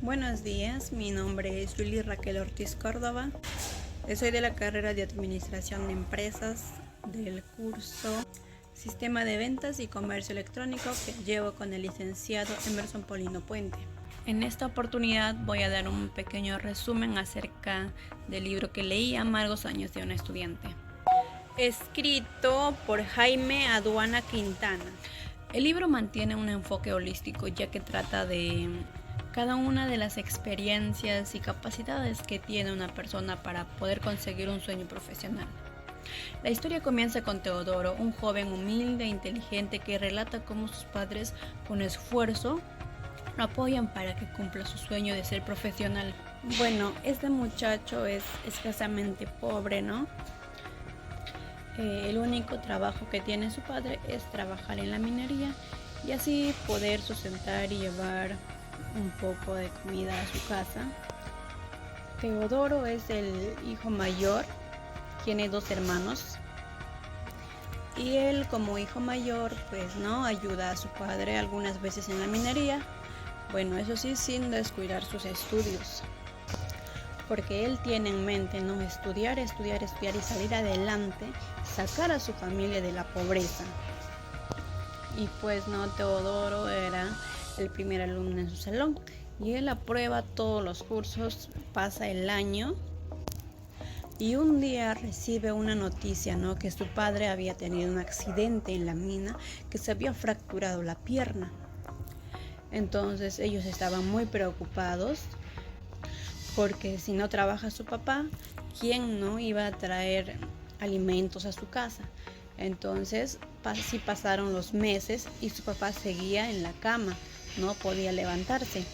Buenos días, mi nombre es Julie Raquel Ortiz Córdoba. Soy de la carrera de Administración de Empresas del curso Sistema de Ventas y Comercio Electrónico que llevo con el licenciado Emerson Polino Puente. En esta oportunidad voy a dar un pequeño resumen acerca del libro que leí, Amargos años de un estudiante, escrito por Jaime Aduana Quintana. El libro mantiene un enfoque holístico, ya que trata de cada una de las experiencias y capacidades que tiene una persona para poder conseguir un sueño profesional. La historia comienza con Teodoro, un joven humilde e inteligente que relata cómo sus padres, con esfuerzo, lo apoyan para que cumpla su sueño de ser profesional. Bueno, este muchacho es escasamente pobre, ¿no? El único trabajo que tiene su padre es trabajar en la minería y así poder sustentar y llevar un poco de comida a su casa. Teodoro es el hijo mayor, tiene 2 hermanos y él como hijo mayor pues no ayuda a su padre algunas veces en la minería. Bueno, eso sí, sin descuidar sus estudios, porque él tiene en mente no estudiar y salir adelante, sacar a su familia de la pobreza. Y pues no, Teodoro era el primer alumno en su salón y él aprueba todos los cursos, pasa el año y un día recibe una noticia, ¿no? Que su padre había tenido un accidente en la mina, que se había fracturado la pierna. Entonces ellos estaban muy preocupados porque si no trabaja su papá, ¿quién no iba a traer alimentos a su casa? Entonces sí pasaron los meses y su papá seguía en la cama, no podía levantarse.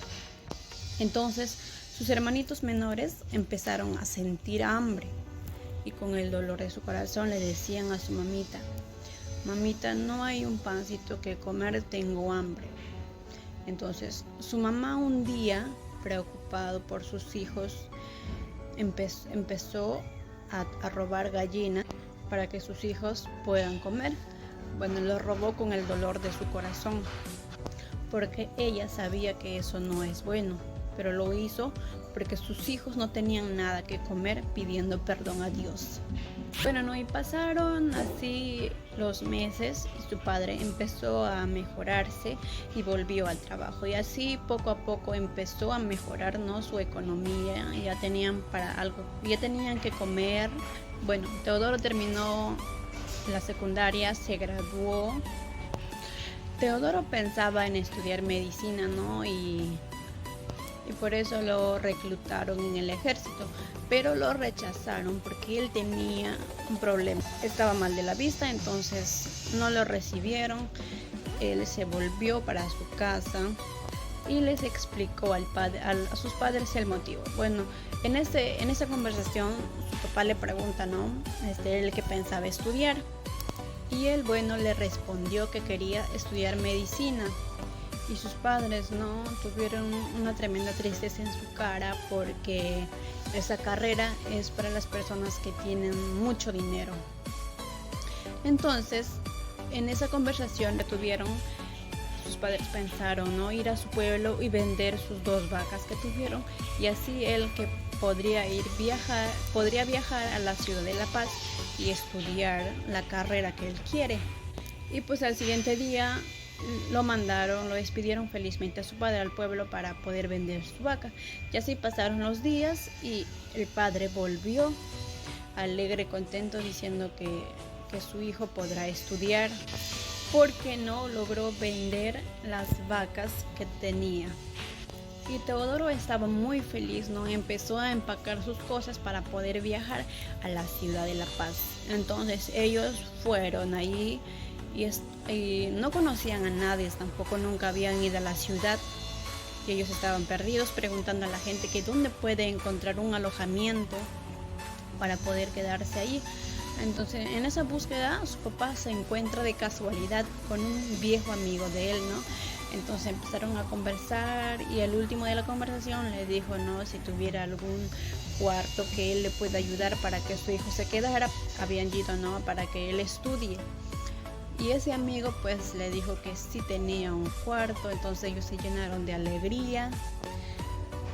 Entonces sus hermanitos menores empezaron a sentir hambre y con el dolor de su corazón le decían a su mamita: mamita, no hay un pancito que comer, tengo hambre. Entonces su mamá un día, preocupado por sus hijos, empezó a robar gallinas para que sus hijos puedan comer. Bueno, lo robó con el dolor de su corazón, porque ella sabía que eso no es bueno, pero lo hizo porque sus hijos no tenían nada que comer, pidiendo perdón a Dios. Bueno, no, y pasaron así los meses y su padre empezó a mejorarse y volvió al trabajo. Y así poco a poco empezó a mejorar, ¿no?, su economía. Ya tenían para algo, ya tenían que comer. Bueno, Teodoro terminó la secundaria, se graduó. Teodoro pensaba en estudiar medicina, ¿no? Y por eso lo reclutaron en el ejército, pero lo rechazaron porque él tenía un problema, estaba mal de la vista, entonces no lo recibieron. Él se volvió para su casa y les explicó a sus padres el motivo. Bueno, en esa conversación su papá le pregunta, ¿no?, él que pensaba estudiar, y él, bueno, le respondió que quería estudiar medicina. Y sus padres no tuvieron una tremenda tristeza en su cara, porque esa carrera es para las personas que tienen mucho dinero. Entonces, en esa conversación que tuvieron, sus padres pensaron, ¿no?, ir a su pueblo y vender sus 2 vacas que tuvieron, y así él que podría viajar a la ciudad de La Paz y estudiar la carrera que él quiere. Y pues al siguiente día lo despidieron felizmente a su padre al pueblo para poder vender su vaca. Y así pasaron los días y el padre volvió alegre, contento, diciendo que su hijo podrá estudiar porque no logró vender las vacas que tenía. Y Teodoro estaba muy feliz, ¿no? Empezó a empacar sus cosas para poder viajar a la ciudad de La Paz. Entonces ellos fueron ahí y no conocían a nadie, tampoco nunca habían ido a la ciudad, y ellos estaban perdidos preguntando a la gente que dónde puede encontrar un alojamiento para poder quedarse ahí. Entonces en esa búsqueda su papá se encuentra de casualidad con un viejo amigo de él, ¿no? Entonces empezaron a conversar y al último de la conversación le dijo, ¿no?, si tuviera algún cuarto que él le pueda ayudar para que su hijo se quedara. Habían ido, ¿no?, para que él estudie. Y ese amigo pues le dijo que sí tenía un cuarto. Entonces ellos se llenaron de alegría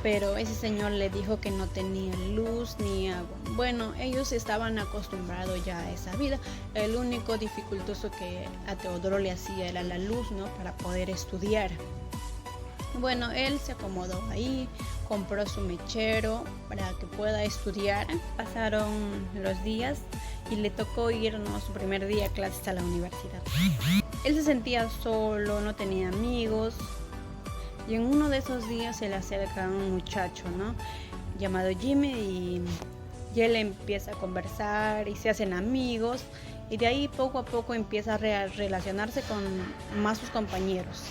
pero ese señor le dijo que no tenía luz ni agua. Bueno, ellos estaban acostumbrados ya a esa vida. El único dificultoso que a Teodoro le hacía era la luz, ¿no? Para poder estudiar. Bueno, él se acomodó ahí, compró su mechero para que pueda estudiar. Pasaron los días y le tocó irnos su primer día a clases a la universidad. Él se sentía solo, no tenía amigos. Y en uno de esos días se le acerca un muchacho, ¿no? Llamado Jimmy, y él empieza a conversar y se hacen amigos. Y de ahí poco a poco empieza a relacionarse con más sus compañeros.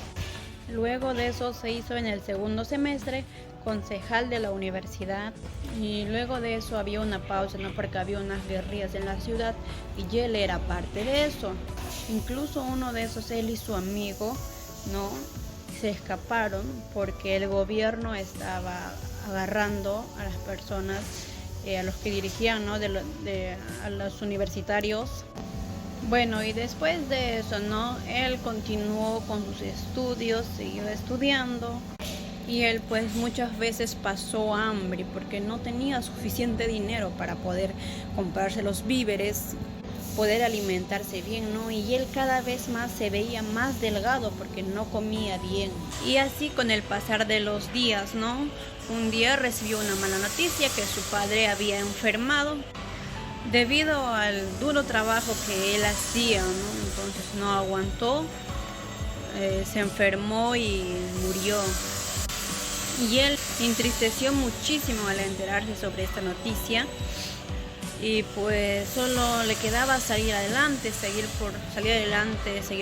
Luego de eso se hizo en el segundo semestre concejal de la universidad, y luego de eso había una pausa, ¿no? Porque había unas guerrillas en la ciudad y él era parte de eso. Incluso uno de esos, él y su amigo, ¿no? Se escaparon porque el gobierno estaba agarrando a las personas, a los que dirigían, ¿no? A los universitarios. Bueno, y después de eso, ¿no? Él continuó con sus estudios, siguió estudiando, y él pues muchas veces pasó hambre porque no tenía suficiente dinero para poder comprarse los víveres, poder alimentarse bien, ¿no? Y él cada vez más se veía más delgado porque no comía bien. Y así con el pasar de los días, ¿no? Un día recibió una mala noticia, que su padre había enfermado debido al duro trabajo que él hacía, ¿no? Entonces no aguantó, se enfermó y murió. Y él se entristeció muchísimo al enterarse sobre esta noticia. Y pues solo le quedaba salir adelante, seguir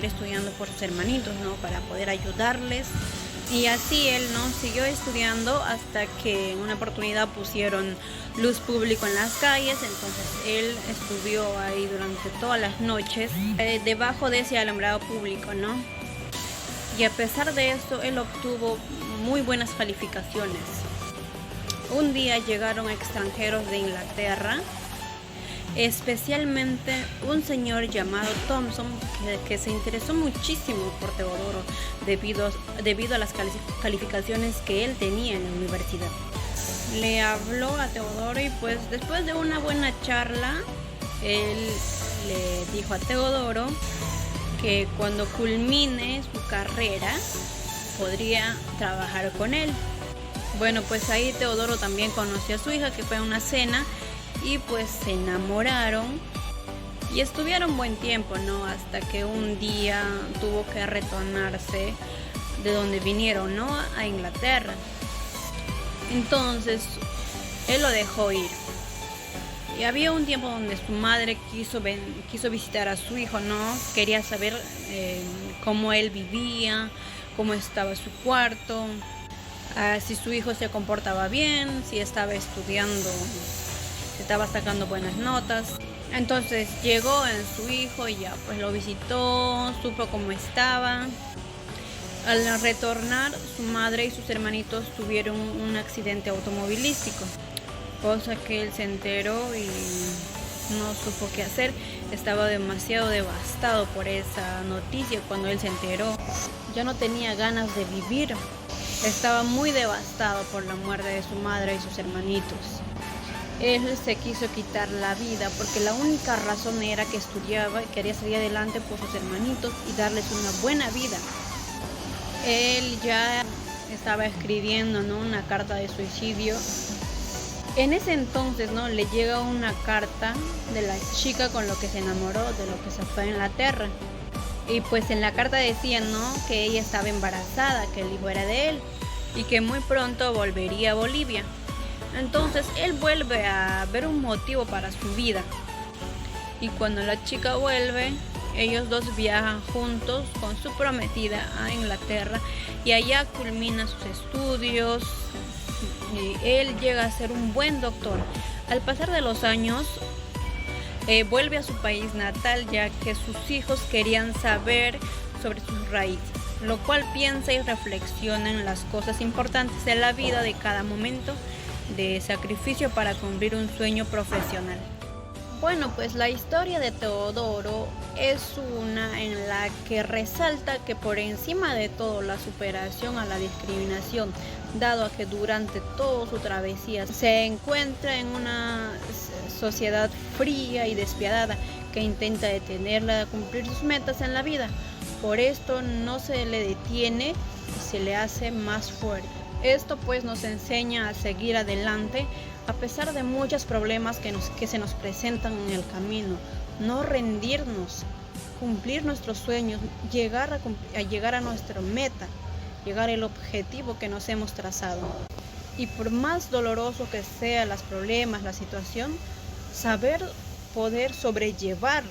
estudiando por sus hermanitos, ¿no? Para poder ayudarles. Y así él, ¿no? Siguió estudiando hasta que en una oportunidad pusieron luz pública en las calles. Entonces él estudió ahí durante todas las noches, debajo de ese alumbrado público, ¿no? Y a pesar de esto, él obtuvo muy buenas calificaciones. Un día llegaron extranjeros de Inglaterra, especialmente un señor llamado Thompson, que se interesó muchísimo por Teodoro debido a las calificaciones que él tenía en la universidad. Le habló a Teodoro y pues después de una buena charla, él le dijo a Teodoro que cuando culmine su carrera podría trabajar con él. Bueno, pues ahí Teodoro también conoció a su hija, que fue a una cena, y pues se enamoraron y estuvieron buen tiempo, ¿no? Hasta que un día tuvo que retornarse de donde vinieron, ¿no? A Inglaterra. Entonces él lo dejó ir. Y había un tiempo donde su madre quiso visitar a su hijo, ¿no? Quería saber cómo él vivía, cómo estaba su cuarto, si su hijo se comportaba bien, si estaba estudiando, si estaba sacando buenas notas. Entonces llegó en su hijo y ya pues lo visitó, supo cómo estaba. Al retornar, su madre y sus hermanitos tuvieron un accidente automovilístico, cosa que él se enteró y no supo qué hacer. Estaba demasiado devastado por esa noticia. Cuando él se enteró, ya no tenía ganas de vivir. Estaba muy devastado por la muerte de su madre y sus hermanitos. Él se quiso quitar la vida porque la única razón era que estudiaba y quería salir adelante por sus hermanitos y darles una buena vida. Él ya estaba escribiendo, ¿no? Una carta de suicidio. En ese entonces, ¿no? Le llega una carta de la chica con lo que se enamoró, de lo que se fue a Inglaterra. Y pues en la carta decía, ¿no? Que ella estaba embarazada, que el hijo era de él y que muy pronto volvería a Bolivia. Entonces él vuelve a ver un motivo para su vida. Y cuando la chica vuelve, ellos dos viajan juntos con su prometida a Inglaterra y allá culmina sus estudios. Y él llega a ser un buen doctor. Al pasar de los años, vuelve a su país natal, ya que sus hijos querían saber sobre sus raíces, lo cual piensa y reflexiona en las cosas importantes de la vida, de cada momento de sacrificio para cumplir un sueño profesional. Bueno, pues la historia de Teodoro es una en la que resalta que por encima de todo la superación a la discriminación dado a que durante toda su travesía se encuentra en una sociedad fría y despiadada que intenta detenerla de cumplir sus metas en la vida. Por esto no se le detiene y se le hace más fuerte. Esto pues nos enseña a seguir adelante a pesar de muchos problemas que se nos presentan en el camino. No rendirnos, cumplir nuestros sueños, llegar a nuestra meta, llegar al objetivo que nos hemos trazado. Y por más doloroso que sean los problemas, la situación, saber poder sobrellevar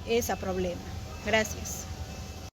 ese problema. Gracias.